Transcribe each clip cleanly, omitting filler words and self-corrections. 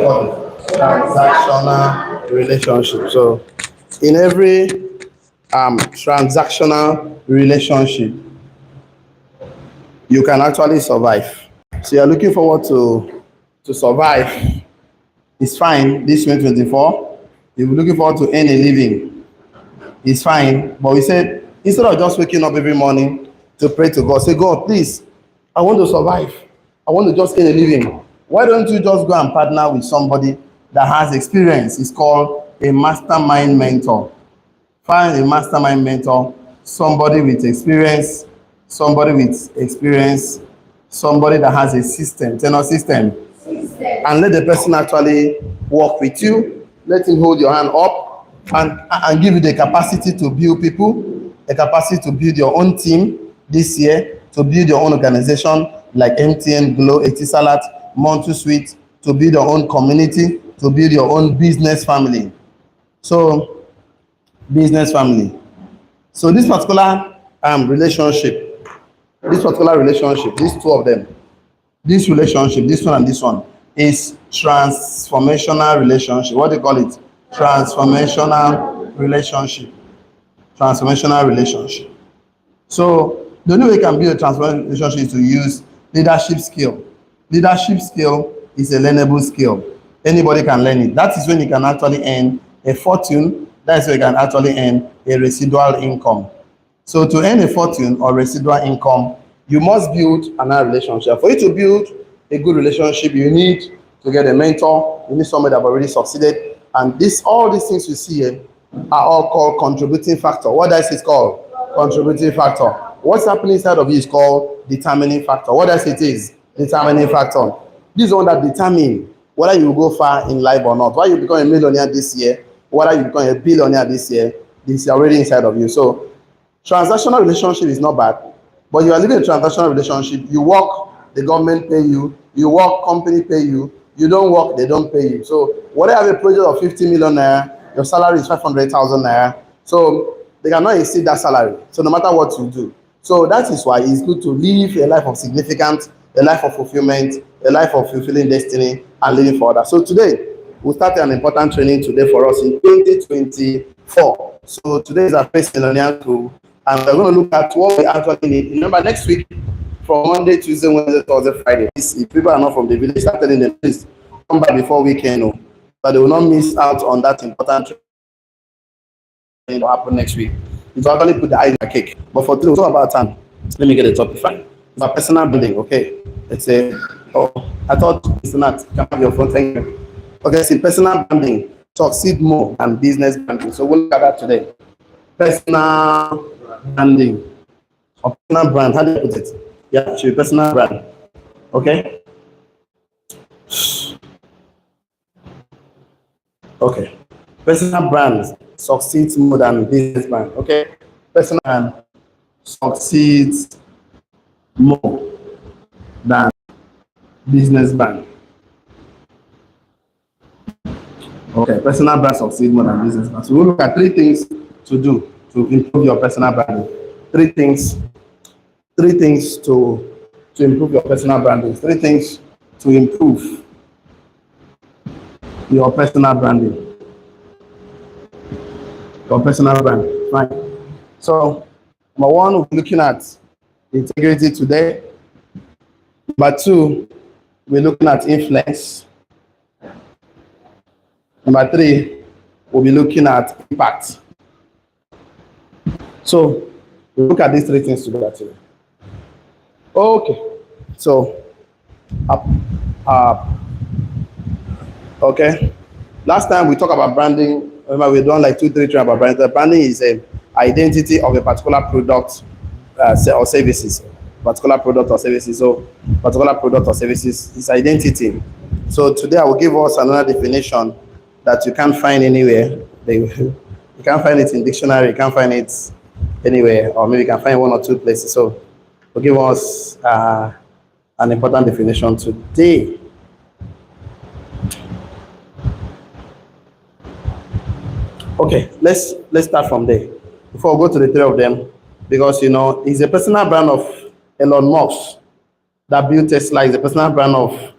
called transactional relationship. So in every transactional relationship, you can actually survive. So you're looking forward to survive. It's fine. This 2024, you're looking forward to earn a living. It's fine. But we said instead of just waking up every morning to pray to God, say, God, please, I want to survive. I want to just earn a living. Why don't you just go and partner with somebody that has experience? It's called a mastermind mentor. Find a mastermind mentor, somebody with experience, somebody that has a system, tenor system. And let the person actually work with you. Let him hold your hand up and give you the capacity to build people, the capacity to build your own team this year, to build your own organization like MTN, Glo, Etisalat, Montu Suite, to build your own community, to build your own business family. So, business family. So this particular relationship, these two of them, this relationship, this one and this one, is transformational relationship. What do you call it? Transformational relationship. Transformational relationship. So the only way you can build a transformational relationship is to use leadership skill. Leadership skill is a learnable skill. Anybody can learn it. That is when you can actually earn a fortune. That is when you can actually earn a residual income. So to earn a fortune or residual income, you must build another relationship. For you to build a good relationship, you need to get a mentor. You need somebody that have already succeeded. And all these things you see here are all called contributing factor. What else is called? Contributing factor. What's happening inside of you is called determining factor. What else it is? Determining factor. This is one that determines whether you will go far in life or not. Whether you become a millionaire this year, whether you become a billionaire this year, this is already inside of you. So transactional relationship is not bad, but you are living a transactional relationship. You work, the government pay you. You work, company pay you. You don't work, they don't pay you. So whether you have a project of 50 million naira, your salary is 500,000 naira. So they cannot exceed that salary. So no matter what you do. So that is why it's good to live a life of significance, a life of fulfillment, a life of fulfilling destiny, and living for others. So today, we started an important training today for us in 2024. So today is our first millennial school, and we're going to look at what we actually need. Remember, next week, from Monday, Tuesday, Wednesday, Thursday, Friday, if people are not from the village, start telling them, please come back before weekend, but they will not miss out on that important training that will happen next week. It will actually put the eye in the cake. But for today, we'll talk about time. Let me get the topic fine. It's about personal building, okay? Let's say, I thought it's not. Come have your phone, thank you. Okay, see, personal branding, succeed more than business branding. So we'll look at that today. Personal branding, or personal brand, how do you put it? Yeah, should be personal brand. Okay? Okay. Personal brand succeeds more than business brand. Okay? Personal brand succeeds more than business brand. Okay, personal brand succeeds more than business brand. So we'll look at 3 things to do to improve your personal branding. 3 things to improve your personal branding. 3 things to improve your personal branding. Your personal brand. Fine. So, number 1, we'll be looking at integrity today. Number 2, we're looking at influence. Number 3, we'll be looking at impact. So, we'll look at these 3 things together today. Okay. So, okay. Last time we talked about branding. Remember, we've done like 2-3 training about branding. The branding is an identity of a particular product or services. Particular product or services. So, particular product or services is identity. So, today I will give us another definition that you can't find anywhere. You can't find it in dictionary. You can't find it anywhere, or maybe you can find 1 or 2 places. So, we'll give us an important definition today. Okay, let's start from there before we go to the 3 of them, because it's a personal brand of Elon Musk that built Tesla. Is a personal brand of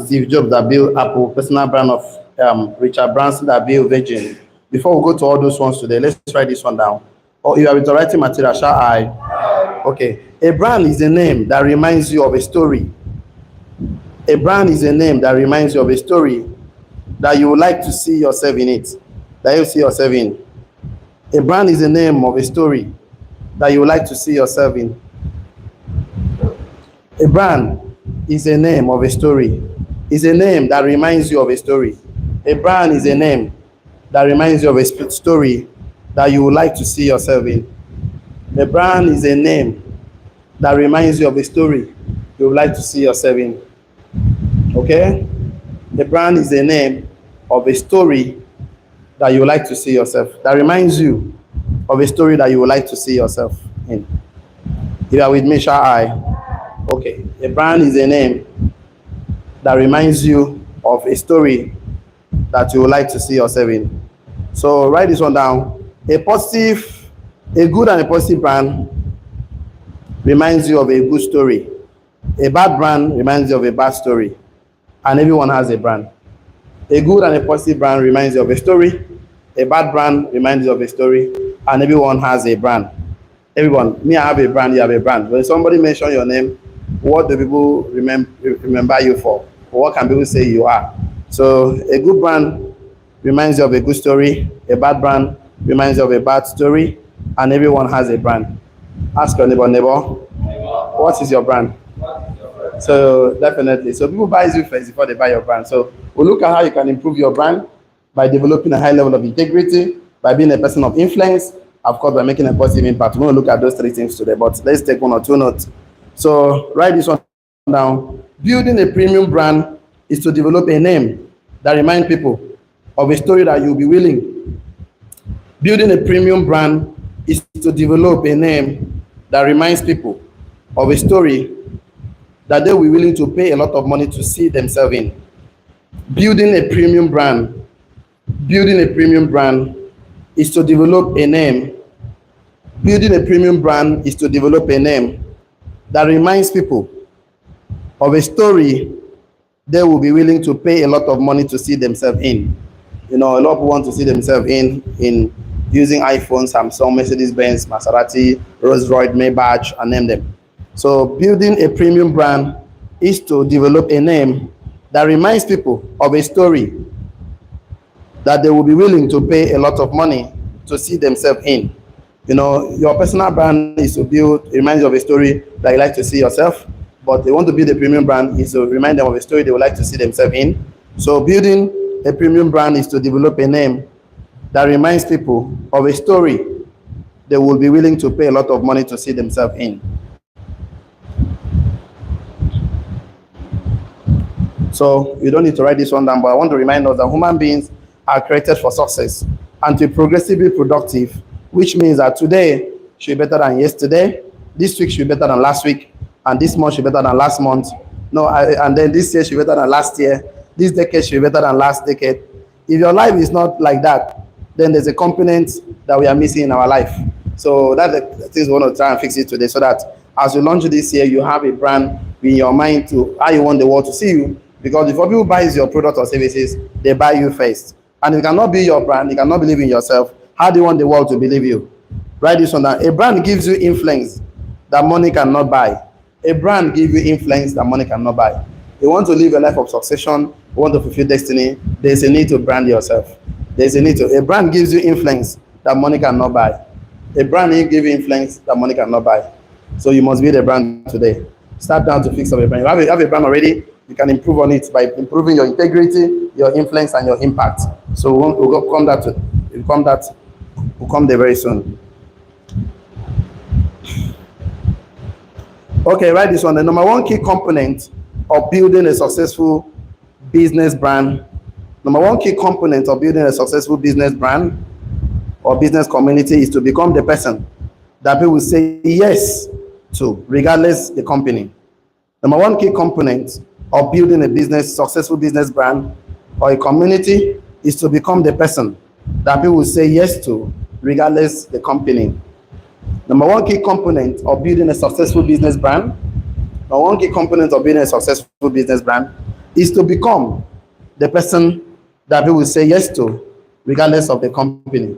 Steve Jobs that built Apple, personal brand of Richard Branson that built Virgin. Before we go to all those ones today, let's write this one down. Or you are with the writing material, shall I? Okay. A brand is a name that reminds you of a story. A brand is a name that reminds you of a story that you would like to see yourself in it. That you see yourself in. A brand is a name of a story that you would like to see yourself in. A brand is a name of a story. Is a name that reminds you of a story. A brand is a name that reminds you of a story that you would like to see yourself in. A brand is a name that reminds you of a story you would like to see yourself in. Okay? The brand is a name of a story that you would like to see yourself. That reminds you of a story that you would like to see yourself in. You are with me, shall I? Okay. A brand is a name that reminds you of a story that you would like to see yourself in. So write this one down. A good and a positive brand reminds you of a good story. A bad brand reminds you of a bad story. And everyone has a brand. A good and a positive brand reminds you of a story. A bad brand reminds you of a story. And everyone has a brand. Everyone, me, I have a brand, you have a brand. When somebody mentions your name, what do people remember you for? What can people say you are? So a good brand reminds you of a good story. A bad brand reminds you of a bad story. And everyone has a brand. Ask your neighbor, what is your brand? So definitely. So people buy you first before they buy your brand. So we'll look at how you can improve your brand by developing a high level of integrity, by being a person of influence, of course, by making a positive impact. We're going to look at those three things today, but let's take one or two notes. So write this one down. Building a premium brand is to develop a name that reminds people of a story that you'll be willing. Building a premium brand is to develop a name that reminds people of a story that they will be willing to pay a lot of money to see themselves in. Building a premium brand is to develop a name. Building a premium brand is to develop a name that reminds people of a story they will be willing to pay a lot of money to see themselves in. You know, a lot of people want to see themselves in using iPhone, Samsung, Mercedes-Benz, Maserati, Rolls-Royce, Maybach, and name them. So building a premium brand is to develop a name that reminds people of a story that they will be willing to pay a lot of money to see themselves in. You know, your personal brand is to build, reminds you of a story that you like to see yourself, but they want to build a premium brand is to remind them of a story they would like to see themselves in. So building a premium brand is to develop a name that reminds people of a story they will be willing to pay a lot of money to see themselves in. So you don't need to write this one down, but I want to remind us that human beings are created for success and to be progressively productive, which means that today should be better than yesterday, this week should be better than last week, and this month should be better than last month. And then this year should be better than last year, this decade should be better than last decade. If your life is not like that, then there's a component that we are missing in our life. So that's the things we want to try and fix it today, so that as you launch this year, you have a brand in your mind to how you want the world to see you. Because before people buy your product or services, they buy you first. And you cannot be your brand, you cannot believe in yourself. How do you want the world to believe you? Write this one down. A brand gives you influence that money cannot buy. A brand gives you influence that money cannot buy. You want to live a life of succession, you want to fulfill destiny, there's a need to brand yourself. There's a need to. A brand gives you influence that money cannot buy. A brand gives you influence that money cannot buy. So you must build a brand today. Start down to fix up a brand. You have a brand already, you can improve on it by improving your integrity, your influence, and your impact. So we'll come there very soon. Okay, write this one. The number one key component of building a successful business brand, number one key component of building a successful business brand or business community is to become the person that people will say yes to, regardless the company. Number one key component of building a successful business brand or a community is to become the person that people will say yes to, regardless the company. Number one key component of building a successful business brand, number one key component of building a successful business brand is to become the person that people will say yes to, regardless of the company.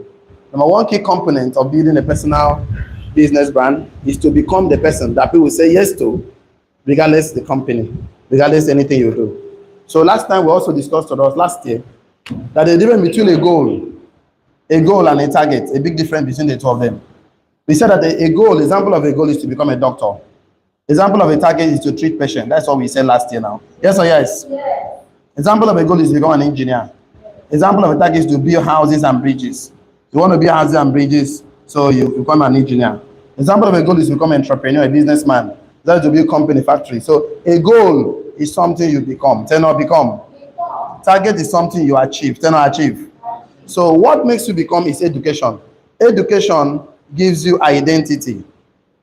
Number one key component of building a personal business brand is to become the person that people will say yes to, regardless the company, regardless anything you do. So last time we also discussed with us last year that the difference between a goal and a target, a big difference between the two of them. We said that a goal, example of a goal is to become a doctor. Example of a target is to treat patients. That's what we said last year now. Yes or yes? Yes. Example of a goal is to become an engineer. Example of a target is to build houses and bridges. You want to build houses and bridges, so you become an engineer. Example of a goal is to become an entrepreneur, a businessman. That's to build company, factory. So a goal is something you become. Tell not become. Target is something you achieve. Tell not achieve. So what makes you become is education. Education gives you identity.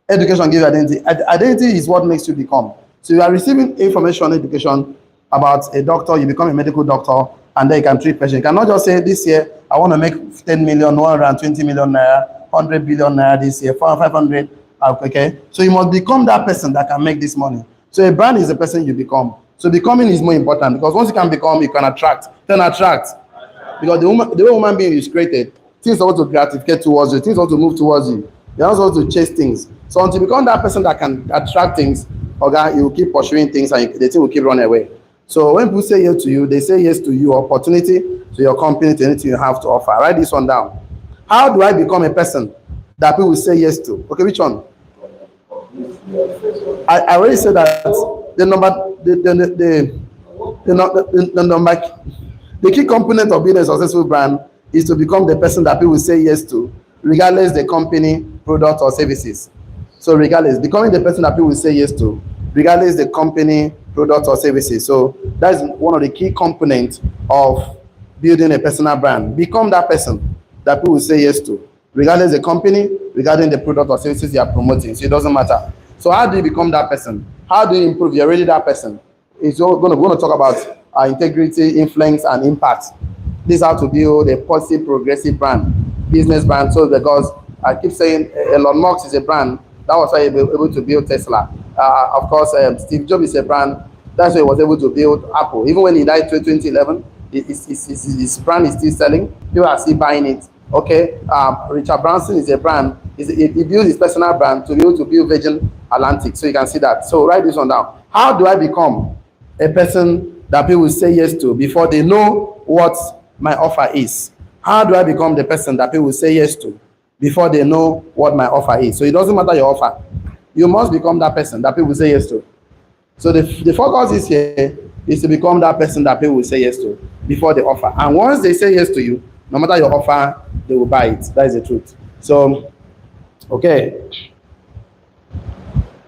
Education gives you identity. Identity is what makes you become. So you are receiving information, education about a doctor, you become a medical doctor, and then you can treat patients. You cannot just say, this year, I want to make 10 million, 120 million naira, 100 billion naira this year, 500, okay? So you must become that person that can make this money. So a brand is the person you become. So becoming is more important, because once you can become, you can attract. Then attract. Because the way human being is created, things are to gravitate towards you, things are to move towards you. You're not supposed to chase things. So until you become that person that can attract things, okay, you will keep pursuing things and the thing will keep running away. So when people say yes to you, they say yes to your opportunity, to your company, to anything you have to offer. Write this one down. How do I become a person that people will say yes to? Okay, which one? I already said that the key component of being a successful brand is to become the person that people will say yes to, regardless the company, product, or services. So regardless, becoming the person that people will say yes to, regardless the company, product, or services. So that is one of the key components of building a personal brand. Become that person that people will say yes to, regardless the company, regarding the product or services you are promoting. So it doesn't matter. So how do you become that person? How do you improve? You're already that person. It's going to talk about integrity, influence, and impact. This is how to build a positive, progressive brand, business brand. So because I keep saying Elon Musk is a brand, that was why he was able to build Tesla. Of course, Steve Jobs is a brand. That's why he was able to build Apple. Even when he died in 2011, his brand is still selling. People are still buying it. Okay, Richard Branson is a brand. He built his personal brand to be able to build Virgin Atlantic. So you can see that. So write this one down. How do I become a person that people will say yes to before they know what my offer is? How do I become the person that people will say yes to before they know what my offer is? So it doesn't matter your offer. You must become that person that people will say yes to. So the focus this year is to become that person that people will say yes to before they offer. And once they say yes to you, no matter your offer, they will buy it. That is the truth. So, okay.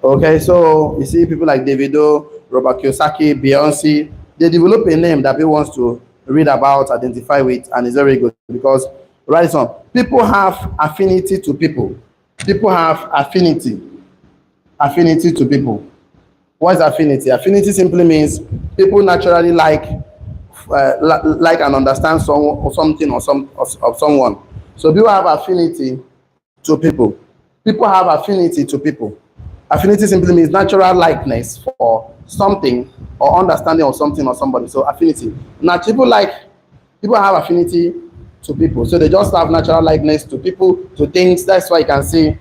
Okay, so you see people like Davido, Robert Kiyosaki, Beyonce, they develop a name that people wants to read about, identify with, and it's very good because, right on, people have affinity to people. People have affinity to people. What is affinity? Affinity simply means people naturally like and understand something or someone. So people have affinity to people. People have affinity to people. Affinity simply means natural likeness for something or understanding of something or somebody. So affinity. Now people have affinity to people. So they just have natural likeness to people, to things. That's why you can see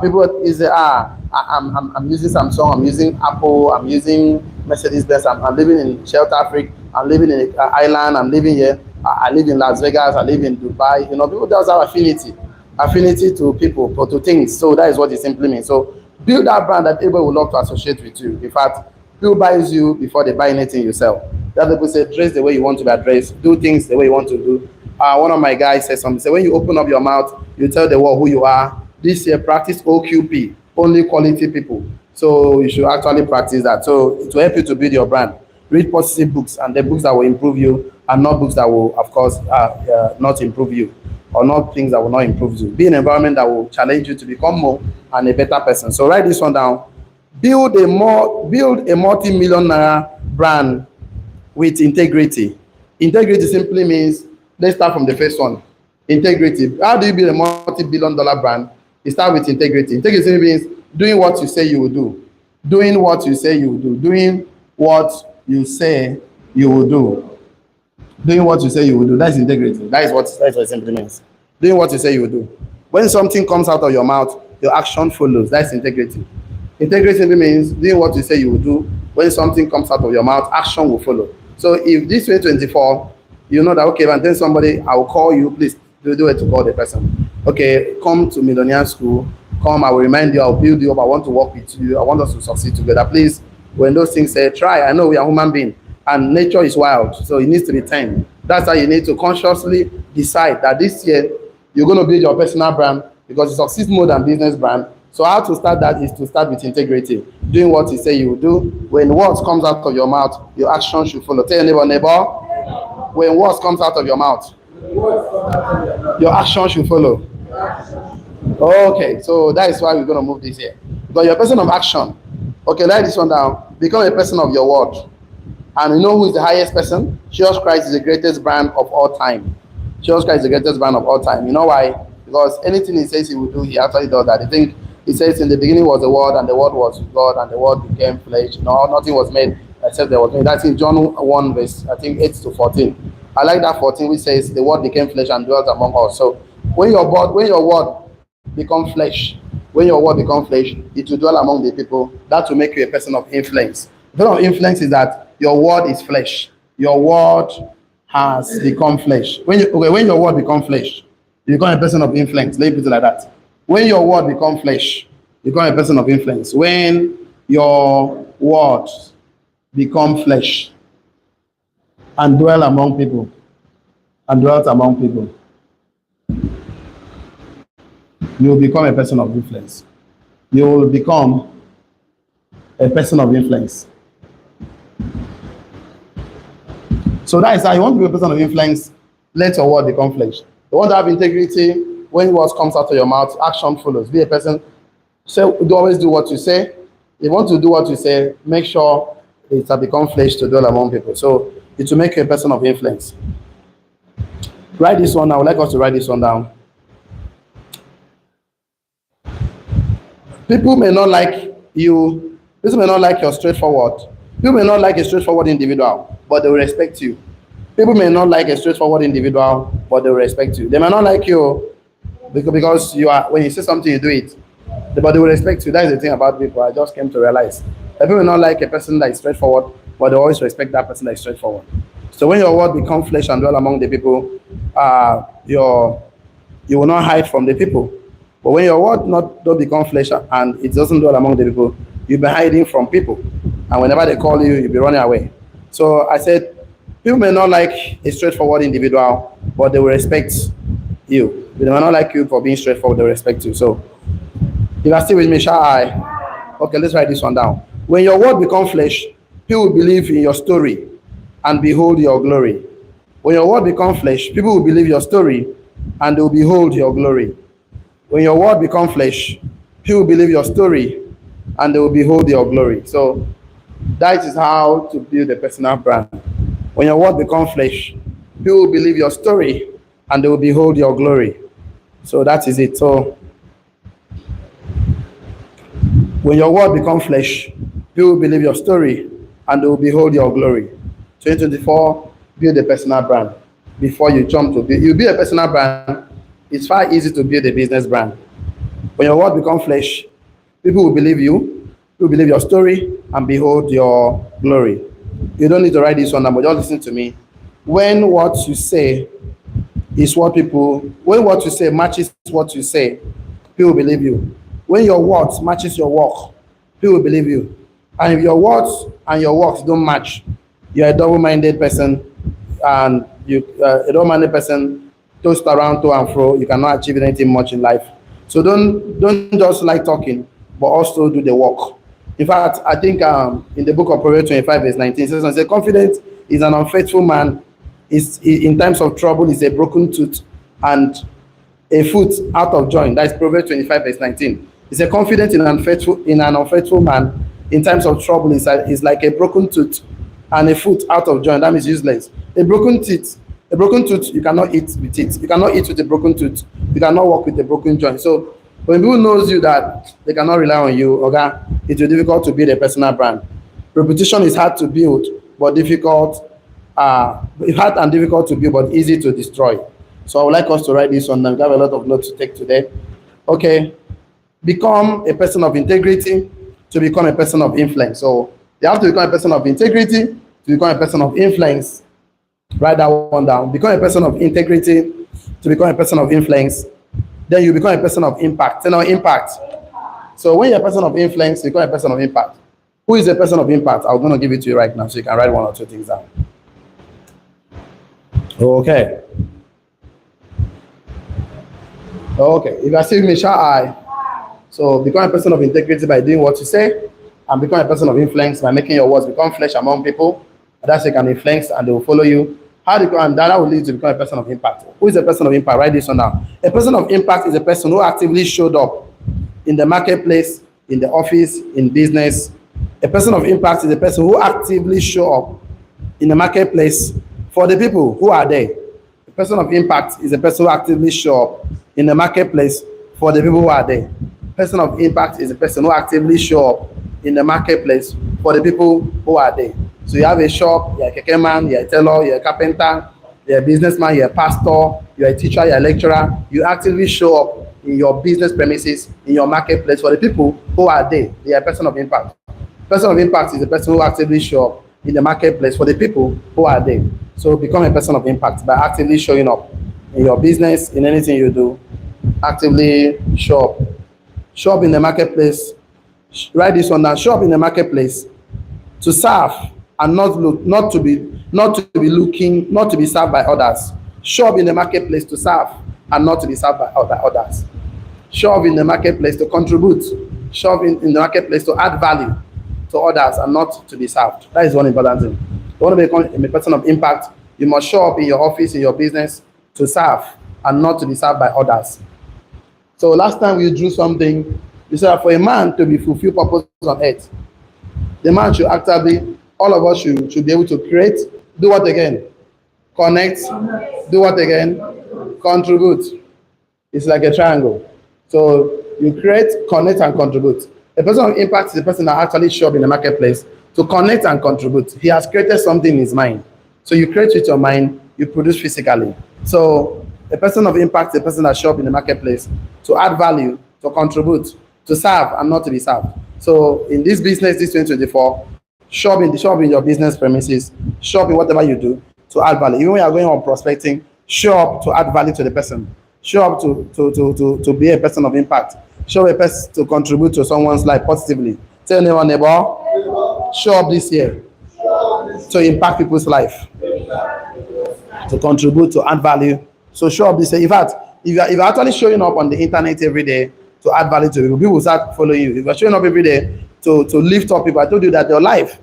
people is I'm using Samsung, I'm using Apple, I'm using Mercedes-Benz, I'm living in South Africa, I'm living in Ireland, I'm living here, I live in Las Vegas, I live in Dubai. You know, people just have affinity to people or to things. So that is what it simply means. So build that brand that everybody would love to associate with you. In fact, people buys you before they buy anything you sell. That people say, dress the way you want to be addressed, do things the way you want to do. One of my guys said something, say, when you open up your mouth, you tell the world who you are. This year, practice OQP, only quality people. So you should actually practice that. So to help you to build your brand, read positive books, and the books that will improve you, and not books that will, of course, not improve you, or not things that will not improve you. Be an environment that will challenge you to become more and a better person. So write this one down. Build a multi-million naira brand with integrity. Integrity simply means, let's start from the first one. Integrity. How do you build a multi-billion dollar brand? You start with integrity. Integrity means doing what you say you will do. Doing what you say you will do. Doing what you say you will do. Doing what you say you will do. That's integrity. That's what it simply means. Doing what you say you will do. When something comes out of your mouth, your action follows. That's integrity. Integrity simply means doing what you say you will do. When something comes out of your mouth, action will follow. So if this 2024, you know that, okay, if I tell somebody, I will call you, please do it to call the person. Okay, come to Millionaire School. Come, I will remind you, I'll build you up. I want to work with you. I want us to succeed together. Please, when those things say, try. I know we are human beings and nature is wild, so it needs to be tamed. That's how you need to consciously decide that this year you're going to build your personal brand because it succeeds more than business brand. So how to start that is to start with integrity, doing what you say you will do. When words comes out of your mouth, your action should follow. Tell your neighbor, when words comes out of your mouth, your action should follow. Okay, so that is why we're going to move this here. Because you're a person of action. Okay, write this one down. Become a person of your word. And you know who is the highest person? Jesus Christ is the greatest brand of all time. Jesus Christ is the greatest brand of all time. You know why? Because anything he says he will do, he actually does that. I think he says in the beginning was the word, and the word was God, and the word became flesh. No, nothing was made except there was made. That's in John 1, verse, I think 8 to 14. I like that 14, which says the word became flesh and dwelt among us. So when your word become flesh, when your word become flesh, it will dwell among the people. That will make you a person of influence. The person of influence is that your word is flesh. Your word has become flesh. When your word become flesh, you become a person of influence. Let me put it like that. When your word become flesh, you become a person of influence. When your words become flesh and dwell among people, you will become a person of influence. You will become a person of influence. So that is how you want to be a person of influence. Let your word become flesh. You want to have integrity. When words comes out of your mouth, action follows. Be a person. So always do what you say. If you want to do what you say, make sure it has become flesh to dwell among people. So it will make you a person of influence. Write this one down. I would like us to write this one down. People may not like you. People may not like your straightforward. People may not like a straightforward individual, but they will respect you. People may not like a straightforward individual, but they will respect you. They may not like you because you are, when you say something, you do it. But they will respect you. That is the thing about people. I just came to realize. People may not like a person that is straightforward, but they always respect that person that is straightforward. So when your word becomes flesh and dwell among the people, you will not hide from the people. But when your word don't become flesh and it doesn't dwell among the people, you'll be hiding from people. And whenever they call you, you'll be running away. So I said, people may not like a straightforward individual, but they will respect you. They may not like you for being straightforward, they will respect you. So you are still with me, shall I? Okay, let's write this one down. When your word becomes flesh, people will believe in your story and behold your glory. When your word becomes flesh, people will believe your story and they will behold your glory. When your word becomes flesh, people will believe your story and they will behold your glory. So that is how to build a personal brand. When your word becomes flesh, people will believe your story and they will behold your glory. So that is it. So when your word becomes flesh, people will believe your story and they will behold your glory. 2024, build a personal brand. Before you jump to build, you build a personal brand, it's far easy to build a business brand. When your word becomes flesh, people will believe you, people will believe your story and behold your glory. You don't need to write this one down, but just listen to me. When what you say is what people, when what you say matches what you say, people will believe you. When your words matches your work, people will believe you. And if your words and your works don't match, you're a double-minded person, and a double-minded person toast around to and fro. You cannot achieve anything much in life. So don't just like talking, but also do the work. In fact, I think in the book of Proverbs 25, verse 19, it says, confident is an unfaithful man, is in times of trouble is a broken tooth and a foot out of joint. That's Proverbs 25, verse 19. It's a confident in an unfaithful man in times of trouble is like a broken tooth and a foot out of joint. That means useless. A broken tooth, you cannot eat with it. You cannot eat with a broken tooth. You cannot walk with a broken joint. So when people knows you that they cannot rely on you, okay, it will be difficult to build a personal brand. Reputation is hard to build, but difficult, hard and difficult to build, but easy to destroy. So I would like us to write this on. We have a lot of notes to take today. Okay, become a person of integrity to become a person of influence. So you have to become a person of integrity to become a person of influence. Write that one down. Become a person of integrity to become a person of influence. Then you become a person of impact. Now, impact. So when you're a person of influence, you become a person of impact. Who is a person of impact? I'm going to give it to you right now so you can write one or two things down. Okay. Okay. If you are seeing me, shall I? So become a person of integrity by doing what you say, and become a person of influence by making your words become flesh among people. That's you can influence and they will follow you. How do you go, and that will lead you to become a person of impact. Who is a person of impact? Write this one down. A person of impact is a person who actively showed up in the marketplace, in the office, in business. A person of impact is a person who actively show up in the marketplace for the people who are there. A person of impact is a person who actively show up in the marketplace for the people who are there. A person of impact is a person who actively show up in the marketplace for the people who are there. So you have a shop, you're a keke man, you're a tailor, you're a carpenter, you're a businessman, you're a pastor, you're a teacher, you're a lecturer. You actively show up in your business premises, in your marketplace for the people who are there. They are a person of impact. Person of impact is a person who actively show up in the marketplace for the people who are there. So become a person of impact by actively showing up in your business, in anything you do. Actively show up. Show up in the marketplace. Write this one down. Show up in the marketplace to serve and not to be served by others. Show up in the marketplace to serve and not to be served by others. Show up in the marketplace to contribute. Show up in the marketplace to add value to others and not to be served. That is one important thing. You want to become a person of impact, you must show up in your office, in your business to serve and not to be served by others. So last time we drew something, we said for a man to be fulfilled purpose on earth, the man should actively, all of us should be able to create, do what again? Connect, do what again? Contribute. It's like a triangle. So you create, connect, and contribute. A person of impact is a person that actually shows up in the marketplace to connect and contribute. He has created something in his mind. So you create with your mind, you produce physically. So a person of impact is a person that shows up in the marketplace to add value, to contribute, to serve and not to be served. So in this business, this 2024, show up in your business premises, show up in whatever you do to add value. Even when you are going on prospecting, show up to add value to the person. Show up to be a person of impact. Show a person to contribute to someone's life positively. Tell anyone, neighbor, show up this year to impact people's life, to contribute, to add value. So show up this year. In fact, if you're actually showing up on the internet every day to add value to people, people will start following you. If you're showing up every day to lift up people, I told you that your life,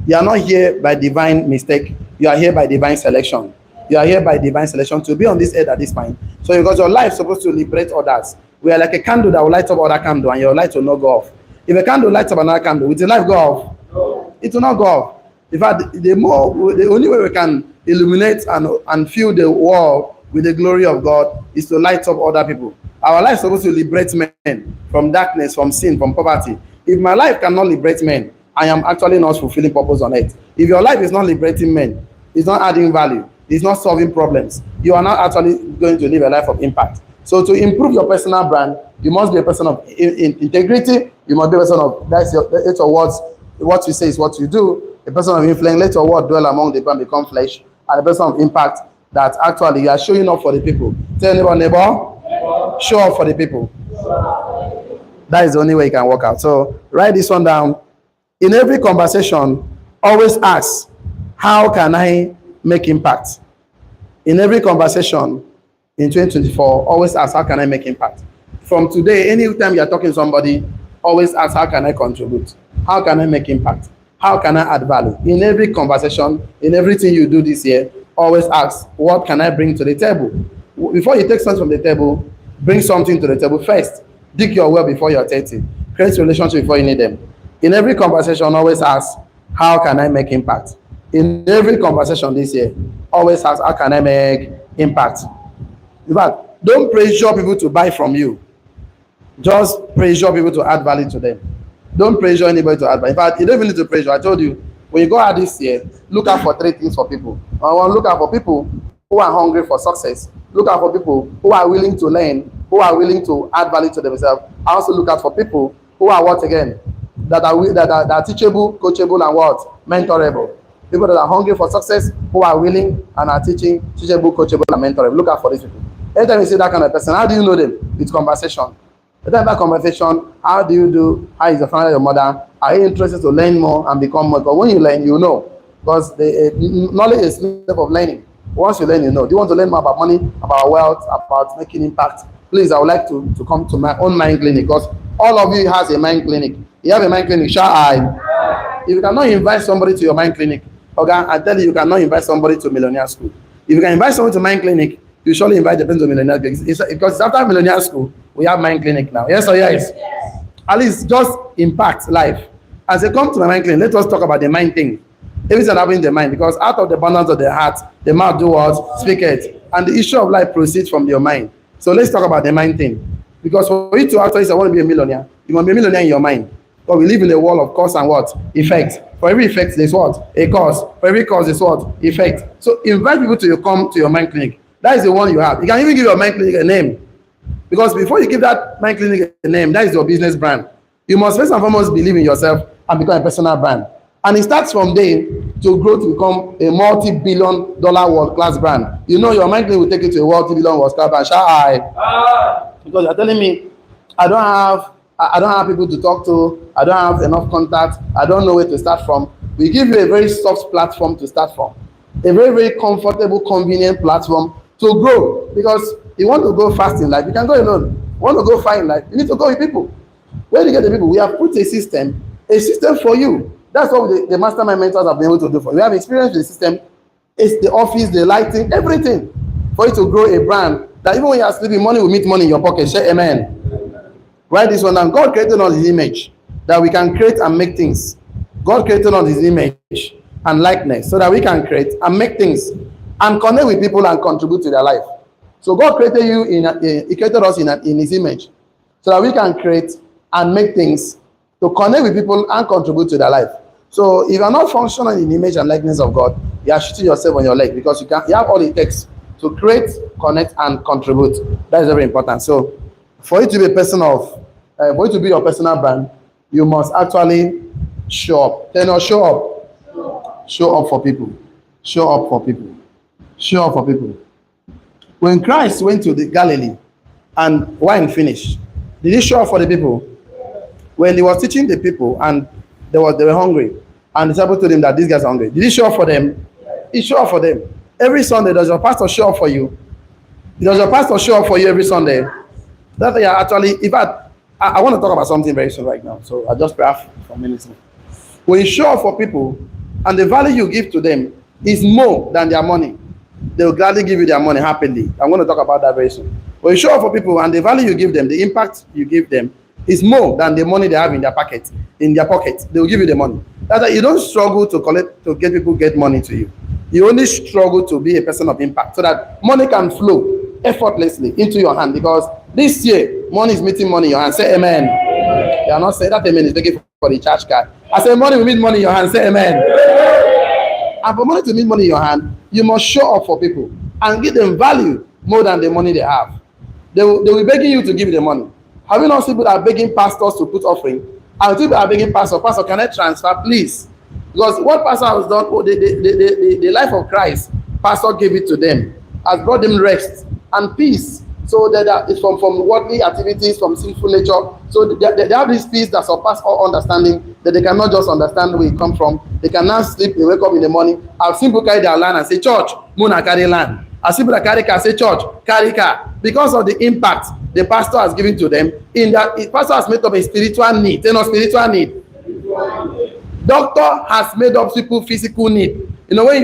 you are not here by divine mistake. You are here by divine selection. You are here by divine selection to be on this earth at this point. So because your life is supposed to liberate others. We are like a candle that will light up other candle and your light will not go off. If a candle lights up another candle, will the light go off? No. It will not go off. In fact, the only way we can illuminate and fill the world with the glory of God is to light up other people. Our life is supposed to liberate men from darkness, from sin, from poverty. If my life cannot liberate men, I am actually not fulfilling purpose on earth. If your life is not liberating men, it's not adding value, it's not solving problems, you are not actually going to live a life of impact. So to improve your personal brand, you must be a person of integrity. You must be a person of, that's your words. What you say is what you do. A person of influence, let your word dwell among the people and become flesh. And a person of impact that actually you are showing up for the people. Tell neighbor, show up for the people. That is the only way you can work out. So write this one down. In every conversation, always ask, how can I make impact? In every conversation in 2024, always ask, how can I make impact? From today, anytime you are talking to somebody, always ask, how can I contribute? How can I make impact? How can I add value? In every conversation, in everything you do this year, always ask, what can I bring to the table? Before you take something from the table, bring something to the table first. Dig your well before you're 30. Create relationships before you need them. In every conversation, always ask, how can I make impact? In every conversation this year, always ask, how can I make impact? In fact, don't pressure people to buy from you. Just pressure people to add value to them. Don't pressure anybody to add value. In fact, you don't even need to pressure. I told you, When you go out this year, look out for 3 things for people. I want to look out for people who are hungry for success. Look out for people who are willing to learn, who are willing to add value to themselves. I also look out for people who are what again? That are teachable, coachable, and what? Mentorable. People that are hungry for success, who are willing and are teachable, coachable, and mentorable. Look out for these people. Anytime you see that kind of person, how do you know them? It's conversation. Anytime that conversation, how do you do? How is the family of your mother? Are you interested to learn more and become more? Because when you learn, you know. Because the knowledge is a step of learning. Once you learn, you know. Do you want to learn more about money, about wealth, about making impact? Please, I would like to come to my own mind clinic, because all of you has a mind clinic. You have a mind clinic, shall I? If you cannot invite somebody to your mind clinic, okay, I tell you, you cannot invite somebody to Millionaire School. If you can invite somebody to mind clinic, you surely invite the person to Millionaire School. Because after Millionaire School, we have mind clinic now. Yes or yes? Yes. At least just impact life. As they come to my mind clinic, let us talk about the mind thing. Everything happening in the mind, because out of the abundance of the heart, the mouth do what? Speak it. And the issue of life proceeds from your mind. So let's talk about the mind thing. Because for you to actually say, I want to be a millionaire, you must be a millionaire in your mind. But we live in a world of cause and what? Effect. For every effect, there's what? A cause. For every cause, there's what? Effect. So invite people to come to your mind clinic. That is the one you have. You can even give your mind clinic a name. Because before you give that mind clinic a name, that is your business brand. You must first and foremost believe in yourself and become a personal brand. And it starts from there to grow to become a multi-billion-dollar world-class brand. You know your mind clinic will take you to a multi-billion world-class brand. Shall I? Because you're telling me, I don't have people to talk to. I don't have enough contact. I don't know where to start from. We give you a very soft platform to start from. A very, very comfortable, convenient platform to grow. Because you want to go fast in life, you can go alone. You want to go far in life, you need to go with people. Where do you get the people? We have put a system for you. That's what the mastermind mentors have been able to do for you. We have experienced the system. It's the office, the lighting, everything for you to grow a brand that even when you are sleeping, money will meet money in your pocket. Say amen. Write this one down. God created us His image that we can create and make things. God created us His image and likeness so that we can create and make things and connect with people and contribute to their life. So God created you He created us in His image so that we can create and make things to connect with people and contribute to their life. So if you are not functioning in the image and likeness of God, you are shooting yourself on your leg, because you have all it takes to create, connect, and contribute. That is very important. So for you to be a person for you to be your personal brand, you must actually show up. Then show up. Show up for people. Show up for people. Show up for people. When Christ went to the Galilee and wine finished, did He show up for the people? When He was teaching the people and they were hungry, and the disciples told Him that these guys are hungry, did He show up for them? He showed up for them. Every Sunday, does your pastor show up for you? Does your pastor show up for you every Sunday? That they are actually, in fact, I want to talk about something very soon right now, so I'll just pray for a minute. When you show up for people and the value you give to them is more than their money, they will gladly give you their money happily. I'm going to talk about that very soon. When you show up for people and the value you give them, the impact you give them is more than the money they have in their pocket. They will give you the money. That's why you don't struggle to get people get money to you. You only struggle to be a person of impact so that money can flow effortlessly into your hand, because this year money is meeting money in your hand. Say amen. You are not saying that amen is begging for the church card. I say money will meet money in your hand. Say amen. And for money to meet money in your hand, you must show up for people and give them value more than the money they have. They will be begging you to give the money. Have you not seen people that are begging pastors to put offering? And people are begging pastor, can I transfer, please? Because what pastor has done, the life of Christ, pastor gave it to them, has brought them rest and peace. So that it's from worldly activities, from sinful nature. So they have this peace that surpasses all understanding, that they cannot just understand where it comes from. They cannot sleep, they wake up in the morning. I've seen people carry their land and say, church, Muna carry land. I've seen people that carry car, say, church, carry car. Because of the impact the pastor has given to them, in that the pastor has made up a spiritual need. They know spiritual need. Doctor has made up people's physical need. You know, when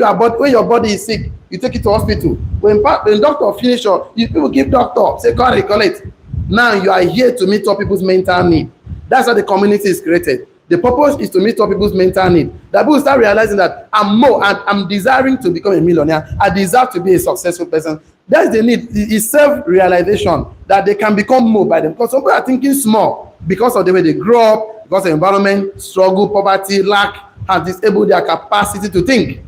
your body is sick, you take it to hospital. When doctor finish up, people give doctor, say, collect. Now you are here to meet up people's mental need. That's how the community is created. The purpose is to meet up people's mental need. That people start realizing that I'm desiring to become a millionaire. I desire to be a successful person. That's the need. It's self-realization that they can become more by them. Because some people are thinking small because of the way they grow up, because of environment, struggle, poverty, lack, has disabled their capacity to think.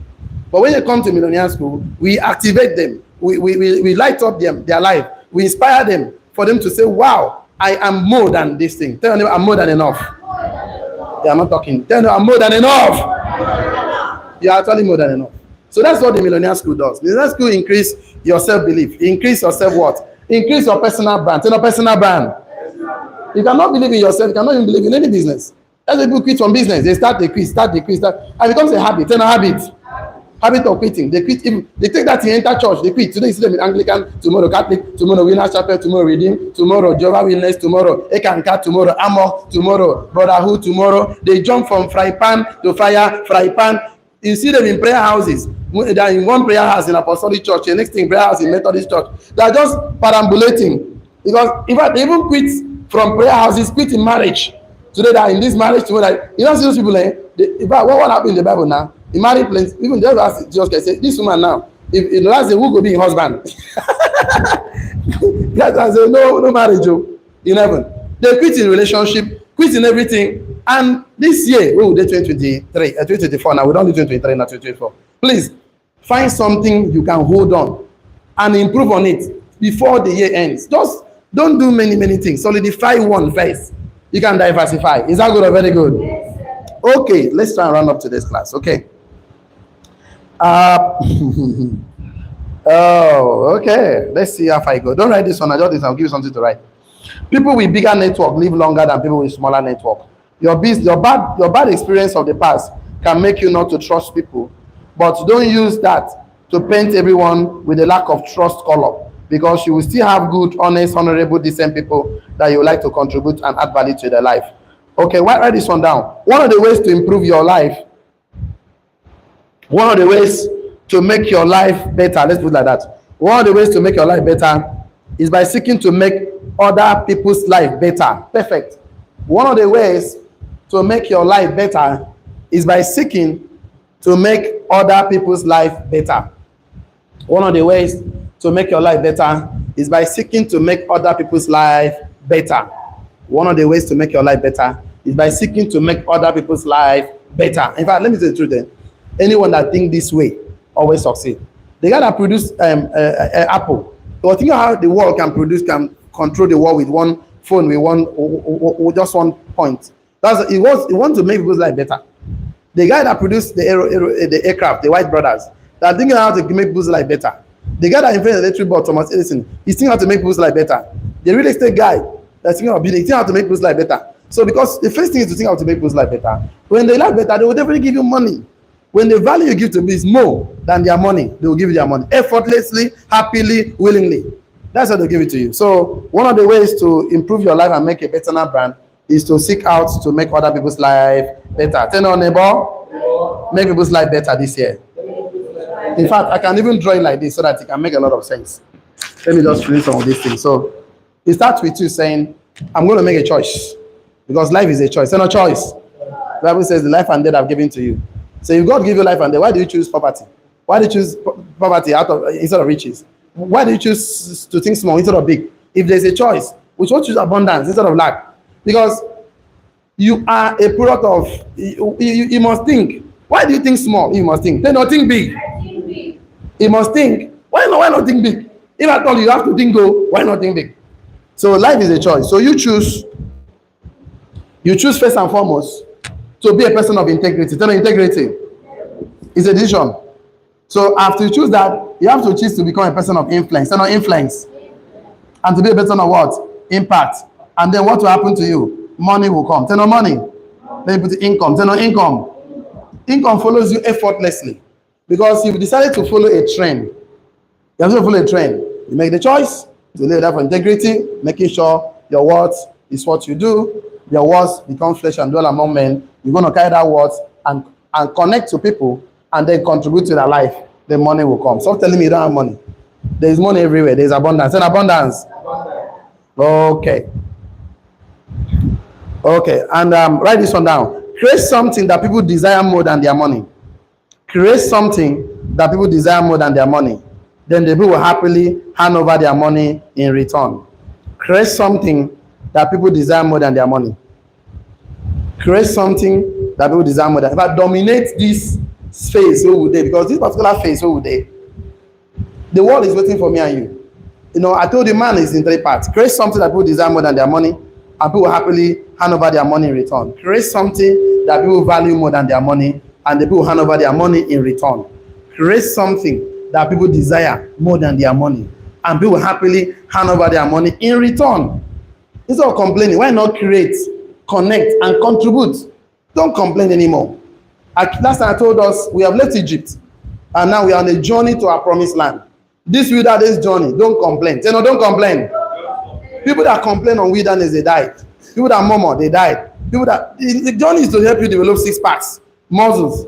But when you come to Millionaire School, we activate them. We light up their life. We inspire them for them to say, wow, I am more than this thing. Tell them I'm more than enough. They are not talking. Tell them I'm more than enough. You are actually more than enough. So that's what the Millionaire School does. Millionaire School increase your self-belief, increase your self-worth, increase your personal brand. Tell your personal brand. You cannot believe in yourself, you cannot even believe in any business. As people quit from business, they start, they quit, and it becomes a habit. Tell a habit. Habit of quitting. They quit. Even they take that to enter church. They quit. Today you see them in Anglican, tomorrow Catholic, tomorrow Winners Chapel, tomorrow Redeem, tomorrow Jehovah Witness, tomorrow Ekanka, tomorrow Amok, tomorrow Brotherhood, tomorrow. They jump from fry pan to fry pan. You see them in prayer houses. They are in one prayer house in Apostolic Church, the next thing prayer house in Methodist Church. They are just perambulating. Because in fact, they even quit from prayer houses, quit in marriage. Today they are in this marriage, tomorrow, you don't see those people, what happened in the Bible now? In married place, even just ask Jesus can say, this woman now, if the last day, who will be her husband? God can say, no marriage, in heaven. They quit in relationship, quit in everything. And this year, we will do 2024 now. We don't do 2023 now, 2024. Please, find something you can hold on and improve on it before the year ends. Just don't do many things. Solidify one first. You can diversify. Is that good or very good? Yes, okay, let's try and run up to this class. Okay. Okay. Let's see how far I go. Don't write this one. I just this. I'll give you something to write. People with bigger network live longer than people with smaller network. Your bad experience of the past can make you not to trust people, but don't use that to paint everyone with a lack of trust color, because you will still have good, honest, honorable, decent people that you would like to contribute and add value to their life. Okay, write this one down. One of the ways to improve your life, one of the ways to make your life better, let's put it like that. One of the ways to make your life better is by seeking to make other people's life better. Perfect. One of the ways to make your life better is by seeking to make other people's life better. One of the ways to make your life better is by seeking to make other people's life better. One of the ways to make your life better is by seeking to make other people's life better. In fact, let me say the truth then. Anyone that thinks this way always succeed. The guy that produced Apple, so think how the world can control the world with one phone, with just one point. He wants to make people's life better. The guy that produced the aircraft, the White brothers, that are thinking how to make people's life better. The guy that invented the electric bulb, Thomas Edison, he's thinking how to make people's life better. The real estate guy that's thinking about building, he's thinking how to make people's life better. So because the first thing is to think how to make people's life better. When they life better, they will definitely give you money. When the value you give to me is more than their money, they will give you their money effortlessly, happily, willingly. That's how they give it to you. So one of the ways to improve your life and make a better brand is to seek out to make other people's life better. Tell your neighbor, make people's life better this year. In fact, I can even draw it like this so that it can make a lot of sense. Let me just read some of these things. So it starts with you saying, I'm going to make a choice, because life is a choice. It's not a choice. The Bible says the life and death I've given to you. So if God give you life and death, why do you choose poverty? Why do you choose poverty instead of riches? Why do you choose to think small instead of big? If there's a choice, we should choose abundance instead of lack. Because you are a product of, you must think. Why do you think small? You must think. Then not think big. You must think. Why not think big? If I told you have to think why not think big? So life is a choice. So you choose first and foremost to be a person of integrity. Tell me, integrity is a decision. So after you choose that, you have to choose to become a person of influence. Tell me, influence. And to be a person of what? Impact. And then what will happen to you? Money will come. Tell me, money. Then you put the income. Tell me, income. Income follows you effortlessly. Because you've decided to follow a trend. You have to follow a trend. You make the choice to live that for integrity, making sure your words is what you do. Your words become flesh and dwell among men. You're going to carry that words and connect to people and then contribute to their life. The money will come. Stop telling me you don't have money. There is money everywhere. There is abundance. And abundance. Okay. Okay. And write this one down. Create something that people desire more than their money. Create something that people desire more than their money. Then the people will happily hand over their money in return. Create something that people desire more than their money. Create something that people desire more than. If I dominate this phase, so would they? Because this particular phase, so would they? The world is waiting for me and you. You know, I told you, man is in three parts. Create something that people desire more than their money, and people happily hand over their money in return. Create something that people value more than their money, and the people hand over their money in return. Create something that people desire more than their money, and people happily hand over their money in return. Instead of complaining, why not create, connect, and contribute? Don't complain anymore. Last time I told us we have left Egypt, and now we are on a journey to our promised land. This wilderness journey, don't complain. Say no, don't complain. People that complain on wilderness, they died. People that murmur, they died. People that the journey is to help you develop 6 packs, muscles,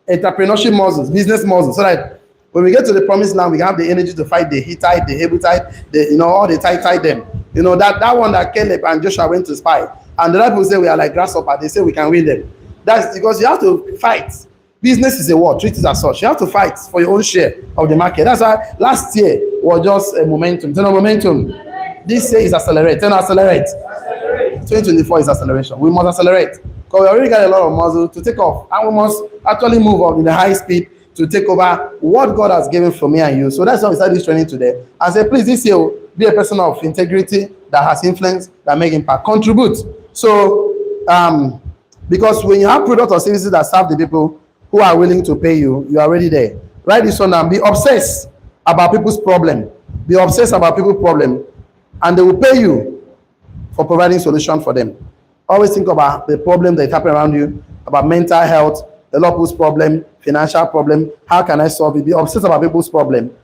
entrepreneurship muscles, business muscles, so that when we get to the promised land, we have the energy to fight the Hittite, the Hebrew, all the tight them. You know that one that Caleb and Joshua went to spy, and the other people say we are like grasshopper. They say we can win them. That's because you have to fight. Business is a war, treat it as such. You have to fight for your own share of the market. That's why last year was just a momentum. Turn on momentum. This year is accelerate. Turn on accelerate. 2024 is acceleration. We must accelerate because we already got a lot of muscle to take off, and we must actually move up in the high speed to take over what God has given for me and you. So that's why we started this training today. And say, please, this year, be a person of integrity that has influence, that make impact, contribute. So, because when you have products or services that serve the people who are willing to pay you, you are already there. Write this one down. Be obsessed about people's problem. Be obsessed about people's problem, and they will pay you for providing solution for them. Always think about the problem that is happening around you, about mental health, a lot of people's problem, financial problem. How can I solve it? Be obsessed about people's problem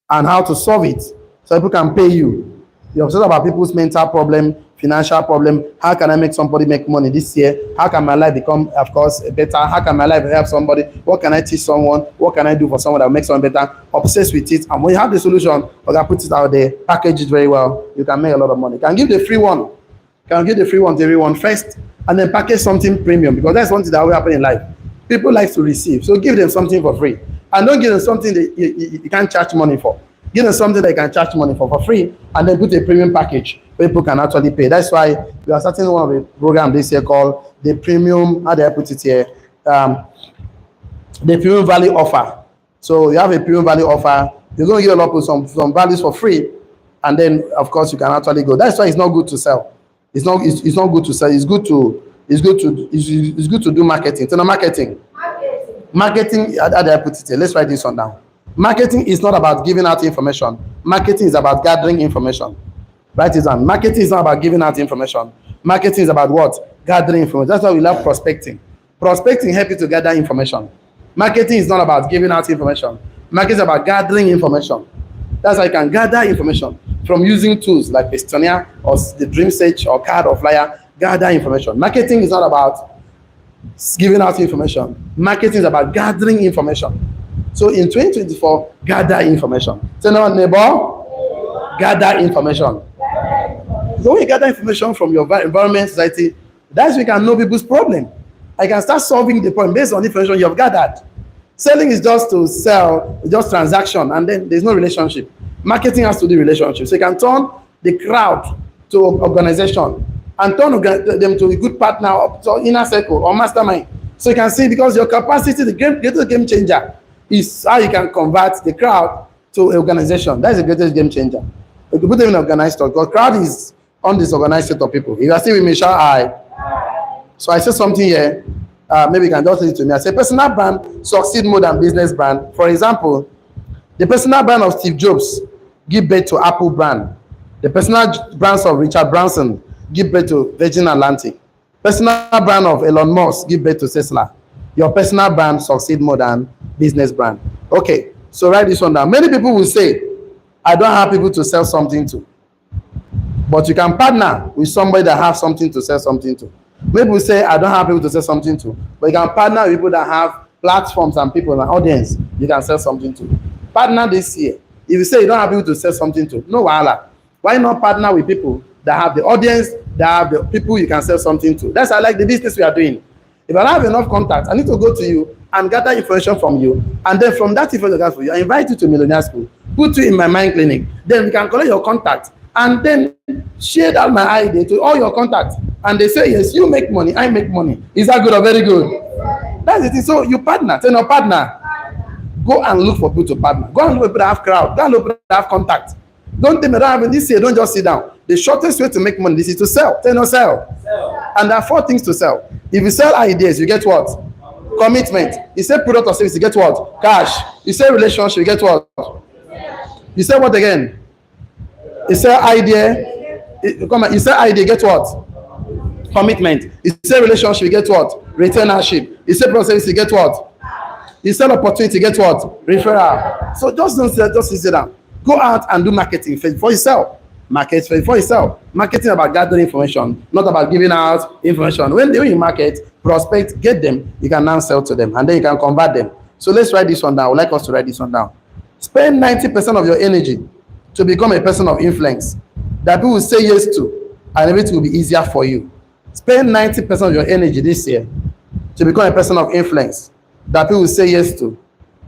and how to solve it so people can pay you. Be obsessed about people's mental problem, financial problem. How can I make somebody make money this year? How can my life become, of course, better? How can my life help somebody? What can I teach someone? What can I do for someone that will make someone better? Obsessed with it. And when you have the solution, you can put it out there, package it very well. You can make a lot of money. You can give the free one. You can give the free one to everyone first, and then package something premium, because that's one thing that will happen in life. People like to receive. So give them something for free. And don't give them something that you can't charge money for. Give them something that you can charge money for free, and then put a premium package where people can actually pay. That's why we are starting one of the program this year called the Premium, how do I put it here? The Premium Value Offer. So you have a Premium Value Offer. You're going to give a lot of people some values for free, and then, of course, you can actually go. That's why it's not good to sell. It's not good to sell. It's good to do marketing. So, marketing. Marketing, how do I put it here? Let's write this one down. Marketing is not about giving out information. Marketing is about gathering information. Write it down. Marketing is not about giving out information. Marketing is about what? Gathering information. That's why we love prospecting. Prospecting helps you to gather information. Marketing is not about giving out information. Marketing is about gathering information. That's how you can gather information from using tools like Pastonia or the Dream Search or Card or Flyer. Gather information. Marketing is not about giving out information. Marketing is about gathering information. So in 2024, gather information. Say no, neighbor, gather information. So when you gather information from your environment, society, that's when you can know people's problem. I can start solving the problem based on the information you have gathered. Selling is just to sell, just transaction, and then there's no relationship. Marketing has to do relationship. So you can turn the crowd to organization and turn them to a good partner, up to inner circle or mastermind. So you can see, because your capacity, the greatest game changer is how you can convert the crowd to an organization. That's the greatest game changer. You can put them in organized thought, because crowd is undisorganized set of people. If you are still with me, shout I. So I said something here. Maybe you can just listen to me. I say personal brand succeed more than business brand. For example, the personal brand of Steve Jobs give birth to Apple brand. The personal brands of Richard Branson give birth to Virgin Atlantic. Personal brand of Elon Musk give birth to Tesla. Your personal brand succeed more than business brand. Okay, so write this one down. Many people will say, I don't have people to sell something to. But you can partner with somebody that has something to sell something to. Maybe we say, I don't have people to sell something to. But you can partner with people that have platforms and people, an audience you can sell something to. Partner this year. If you say you don't have people to sell something to, no wahala. Why not partner with people that have the audience, that have the people you can sell something to? That's how I like the business we are doing. If I don't have enough contacts, I need to go to you and gather information from you. And then from that information I gather for you, I invite you to Millionaire School, put you in my mind clinic. Then we can collect your contact and then share that my idea to all your contacts, and they say yes, you make money, I make money. Is that good or very good? That's it. So you partner, tell your partner, go and look for people to partner. Go and look for people that have crowd. Go and look for people that have contact. Don't think that having this here, don't just sit down. The shortest way to make money is to sell. Tell no sell. And there are 4 things to sell. If you sell ideas, you get what? Commitment. You sell product or service, you get what? Cash. You sell relationship, you get what? You sell what again? You sell idea. You sell idea, get what? Commitment. You sell relationship, you get what? Retainership. You sell product service, you get what? You sell opportunity, you get what? Referral. So just don't sell, just sit down. Go out and do marketing before you sell. Market before you sell. Marketing about gathering information, not about giving out information. When you market, prospect, get them, you can now sell to them, and then you can convert them. So let's write this one down. I would like us to write this one down. Spend 90% of your energy to become a person of influence that people will say yes to, and everything will be easier for you. Spend 90% of your energy this year to become a person of influence that people will say yes to,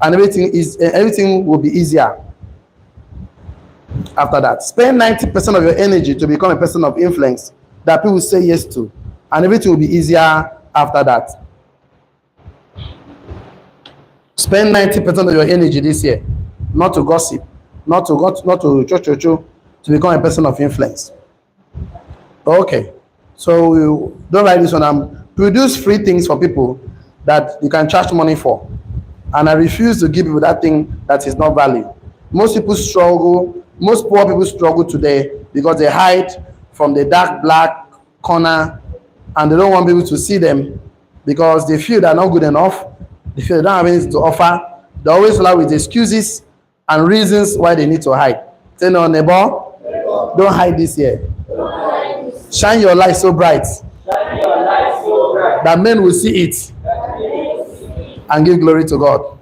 and everything will be easier. After that, spend 90% of your energy to become a person of influence that people say yes to, and everything will be easier after that. Spend 90% of your energy this year, not to gossip, not to to become a person of influence. Okay, so you don't write this one. Produce free things for people that you can charge money for, and I refuse to give people that thing that is not value. Most people struggle. Most poor people struggle today because they hide from the dark black corner, and they don't want people to see them because they feel they're not good enough. They feel they don't have anything to offer. They always lie with excuses and reasons why they need to hide. Tell your neighbor, don't hide this year. Shine your light so bright that men will see it and give glory to God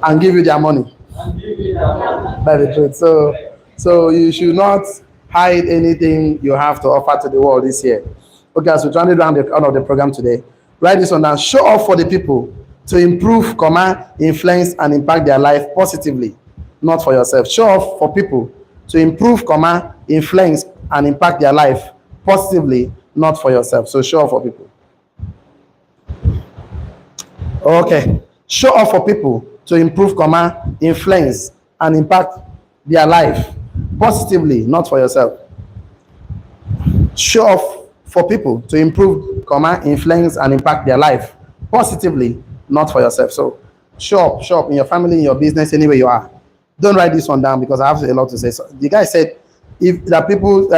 and give you their money. By the truth. So you should not hide anything you have to offer to the world this year. Okay, as we're trying to run the end of the program today, write this one down. Show off for the people to improve, influence, and impact their life positively, not for yourself. Show off for people to improve, influence, and impact their life positively, not for yourself. So show off for people. Okay. Show off for people to improve, influence, and impact their life positively, not for yourself. Show off for people to improve, influence, and impact their life positively, not for yourself. So show up in your family, in your business, anywhere you are. Don't write this one down because I have a lot to say. So the guy said, if that people,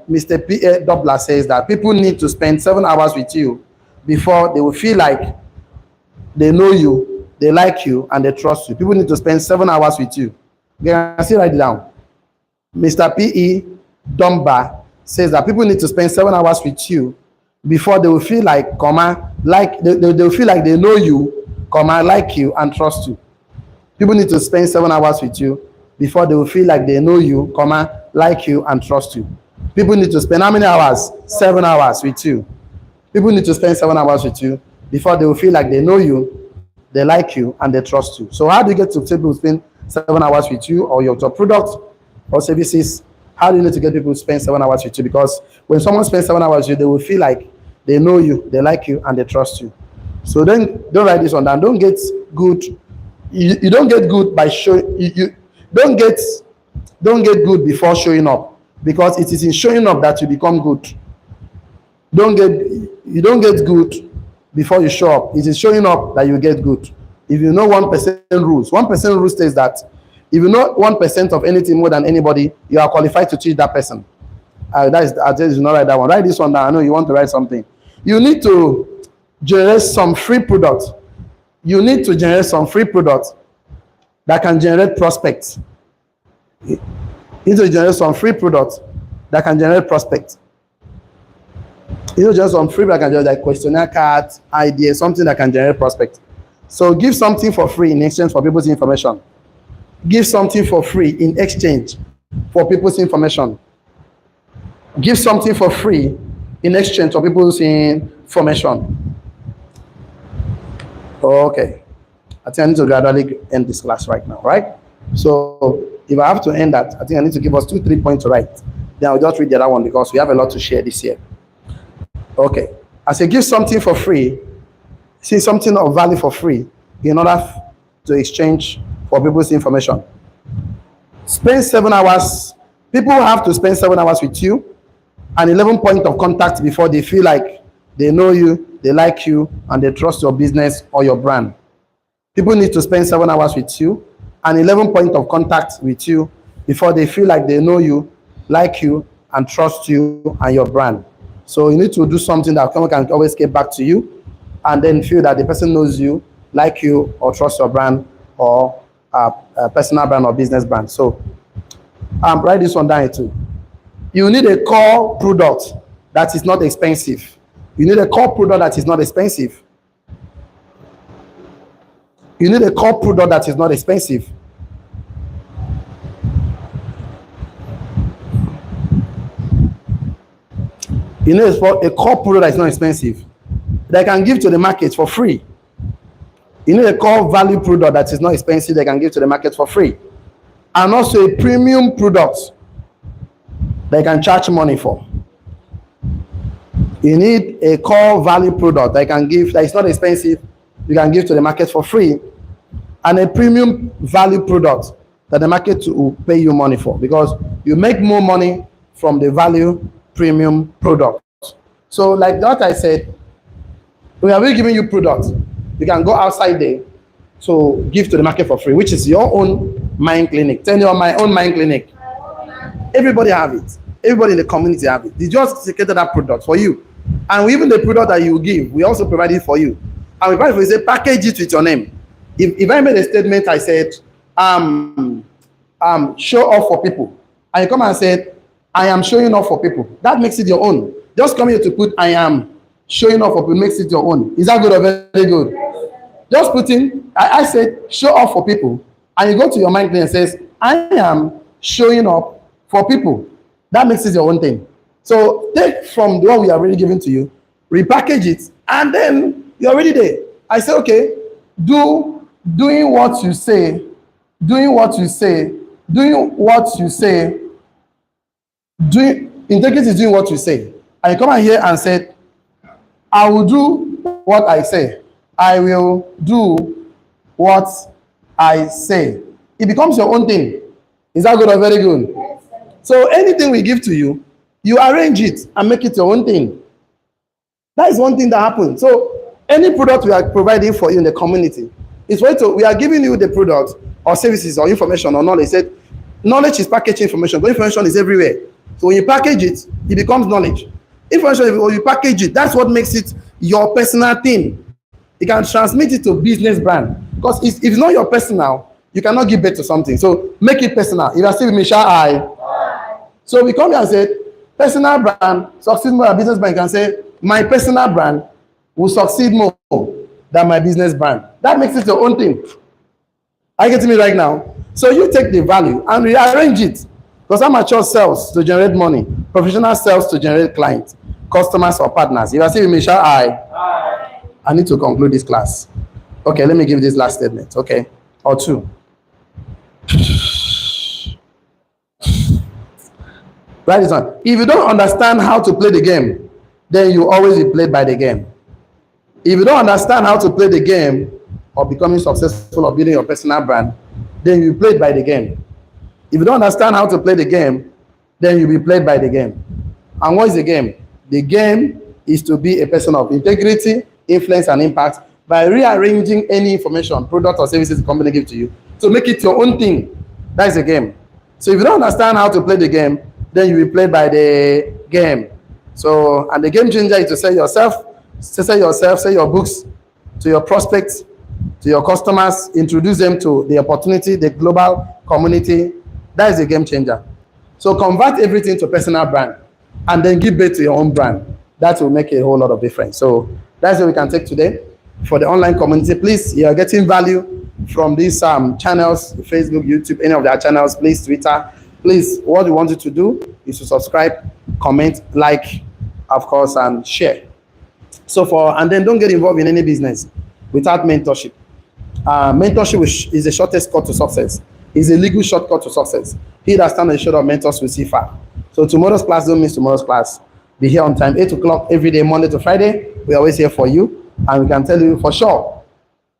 Mr. P.A. Dobler says that people need to spend 7 hours with you before they will feel like they know you, they like you, and they trust you. People need to spend 7 hours with you. You can see, write it down. Mr. P.E. Dunbar says that people need to spend 7 hours with you before they will feel like, they will feel like they know you, like you, and trust you. People need to spend 7 hours with you before they will feel like they know you, like you, and trust you. People need to spend how many hours? 7 hours with you. People need to spend 7 hours with you before they will feel like they know you, they like you, and they trust you. So how do you get to people to spend 7 hours with you, or your product or services? How do you need to get people to spend 7 hours with you? Because when someone spends 7 hours with you, they will feel like they know you, they like you, and they trust you. So then don't write this one down. Don't get good. You don't get good by showing. You don't get good before showing up, because it is in showing up that you become good. You don't get good before you show up. It is showing up that you get good. If you know 1% rules, 1% rule says that if you know 1% of anything more than anybody, you are qualified to teach that person. I just not write that one. Write this one down. I know you want to write something. You need to generate some free product. You need to generate some free product that can generate prospects. You need to generate some free product that can generate prospects. You know, just some free that can generate, like questionnaire cards, ideas, something that can generate prospects. So give something for free in exchange for people's information. Give something for free in exchange for people's information. Give something for free in exchange for people's information. Okay. I think I need to gradually end this class right now, right? So if I have to end that, I think I need to give us 2-3 points to write. Then I'll just read the other one because we have a lot to share this year. Okay. As you give something for free, see something of value for free in order to exchange for people's information. Spend 7 hours. People have to spend 7 hours with you and 11 points of contact before they feel like they know you, they like you, and they trust your business or your brand. People need to spend 7 hours with you and 11 points of contact with you before they feel like they know you, like you, and trust you and your brand. So you need to do something that someone can always get back to you and then feel that the person knows you, like you, or trust your brand or a personal brand or business brand. So write this one down too. You need a core product that is not expensive. You need a core product that is not expensive. You need a core product that is not expensive. You need a core product that is not expensive that can give to the market for free. You need a core value product that is not expensive that can give to the market for free. And also a premium product that you can charge money for. You need a core value product that you can give, that is not expensive, you can give to the market for free. And a premium value product that the market will pay you money for, because you make more money from the value premium product. So like what I said, we are really giving you products. You can go outside there to give to the market for free, which is your own mind clinic. Tell you my own mind clinic. Everybody have it. Everybody in the community have it. They just created that product for you. And even the product that you give, we also provide it for you. And we provide it for you, say, package it with your name. If I made a statement, I said, show off for people. And you come and said, I am showing off for people. That makes it your own. Just come here to put I am showing off for people makes it your own. Is that good or very good? Just put in, I said, show off for people. And you go to your mind and says, I am showing up for people. That makes it your own thing. So take from the one we are already giving to you, repackage it, and then you're already there. I say, okay, doing what you say, integrity is doing what you say. And you come out here and said, I will do what I say. I will do what I say. It becomes your own thing. Is that good or very good? Yes, so anything we give to you, you arrange it and make it your own thing. That is one thing that happens. So any product we are providing for you in the community, is we are giving you the product or services or information or knowledge. Said knowledge is packaged information, but information is everywhere. So when you package it, it becomes knowledge. Information, when you package it, that's what makes it your personal thing. You can transmit it to business brand. Because if it's not your personal, you cannot give birth to something. So make it personal. If I say with me, shall I? So we come here and say, personal brand, succeed more than business brand. You can say, my personal brand will succeed more than my business brand. That makes it your own thing. Are you getting me right now? So you take the value and rearrange it. Because amateur sells to generate money, professional sells to generate clients, customers or partners. If I say with me, shall I need to conclude this class. Okay, let me give this last statement. Okay, or two. Write this one. If you don't understand how to play the game, then you always be played by the game. If you don't understand how to play the game or becoming successful or building your personal brand, then you'll be played by the game. If you don't understand how to play the game, then you'll be played by the game. And what is the game? The game is to be a person of integrity, influence, and impact by rearranging any information, product, or services the company gives to you to make it your own thing. That is the game. So if you don't understand how to play the game, then you'll be played by the game. So, and the game changer is to sell your books to your prospects, to your customers, introduce them to the opportunity, the global community. That is a game changer. So convert everything to personal brand and then give birth to your own brand. That will make a whole lot of difference. So that's what we can take today for the online community. Please, you are getting value from these channels, Facebook, YouTube, any of their channels, please, Twitter. Please, what we want you to do is to subscribe, comment, like, of course, and share. And then don't get involved in any business without mentorship. Mentorship is the shortest cut to success. is a legal shortcut to success. He that stands on the shoulder of mentors will see far. So tomorrow's class don't miss tomorrow's class. Be here on time, 8 o'clock every day, Monday to Friday. We're always here for you. And we can tell you for sure,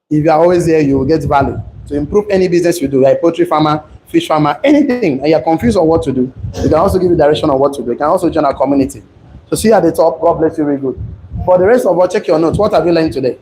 if you are always here, you will get value. To improve any business you do, like poultry farmer, fish farmer, anything, and you're confused on what to do, we can also give you direction on what to do. You can also join our community. So see you at the top. God bless you very good. For the rest of us, check your notes. What have you learned today?